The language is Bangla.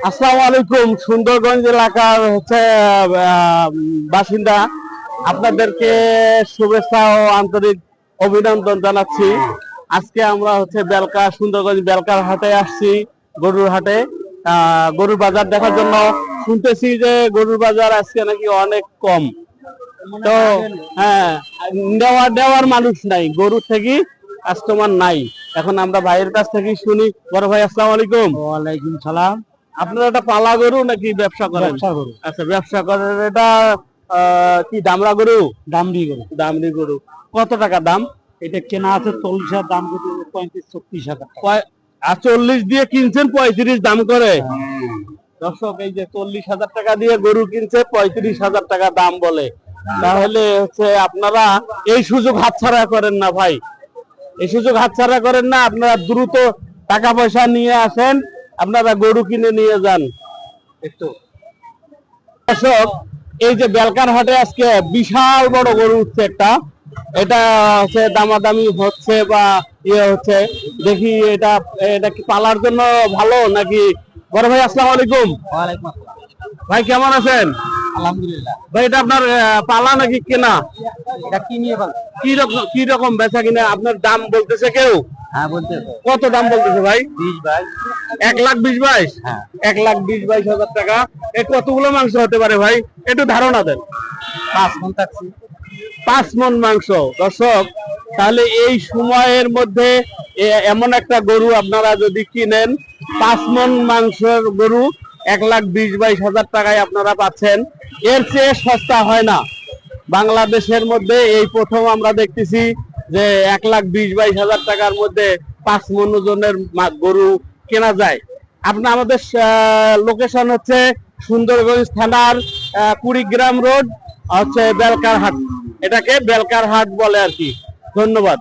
আসসালামু আলাইকুম। সুন্দরগঞ্জ এলাকার বাসিন্দা আপনাদেরকে শুভেচ্ছা ও আন্তরিক অভিনন্দন জানাচ্ছি। আজকে আমরা সুন্দরগঞ্জ বেলকার হাটে আসছি, গরুর হাটে। গরুর বাজার দেখার জন্য। শুনতেছি যে গরুর বাজার আজকে নাকি অনেক কম। তো হ্যাঁ, নেওয়ার মানুষ নাই, গরুর থেকে কাস্টমার নাই। এখন আমরা ভাইয়ের কাছ থেকে শুনি। বড় ভাই, আসসালামু আলাইকুম। ওয়ালাইকুম সালাম। আপনার এটা পালা গরু নাকি ব্যবসা করেন? ব্যবসা গরু। আচ্ছা, ব্যবসা করেন। এটা কি দামড়া গরু? দামড়ি গরু। দামড়ি গরু। কত টাকা দাম? এটা কেনা আছে 40,000, দাম কত? 35-36,000 টাকা। 40 দিয়ে কিনছেন, 35 দাম করে। দর্শক, এই যে 40,000 টাকা দিয়ে গরু কিনছে, 35,000 টাকা দাম বলে। তাহলে আপনারা এই সুযোগ হাতছাড়া করেন না ভাই, এই সুযোগ হাতছাড়া করেন না। আপনারা দ্রুত টাকা পয়সা নিয়ে আসেন, আপনারা গরু কিনে নিয়ে যান। একটু দর্শক, এই যে বেলকার হাটে আজকে বিশাল বড় গরু উঠছে একটা। এটা দামাদামি হচ্ছে বা হচ্ছে। দেখি এটা এটা কি পালার জন্য ভালো নাকি? বড় ভাই, আসসালামু আলাইকুম। ওয়ালাইকুম আসসালাম। ভাই, কেমন আছেন? আলহামদুলিল্লাহ। ভাই, এটা আপনার পালা নাকি কেনা? এটা কি নিয়ে বল? কি রকম বেচা কিনা? আপনার দাম বলতেছে কেউ? হ্যাঁ, বলতেছে। কত দাম বলতেছে ভাই? 20-22। 1,20,22? হ্যাঁ। 1,20,22,000 টাকা। এ কতগুলো মাংস হতে পারে ভাই? একটু ধারণা দেন। 5 মণ থাকছে। 5 মণ মাংস। দর্শক, তাহলে এই সময়ের মধ্যে এমন একটা গরু আপনারা যদি কিনেন, 5 মণ মাংসের গরু 1,20,22,000 টাকায় আপনারা পাচ্ছেন। এর চেয়ে সস্তা হয় না বাংলাদেশের মধ্যে। এই প্রথম আমরা দেখতেছি যে 1,20,22,000 টাকার মধ্যে 5 মণ ওজনের গরু কেনা যায়। আমাদের লোকেশন হচ্ছে সুন্দরগঞ্জ থানার কুড়িগ্রাম রোড, বেলকার হাট। এটাকে বেলকার হাট বলে আর কি। ধন্যবাদ।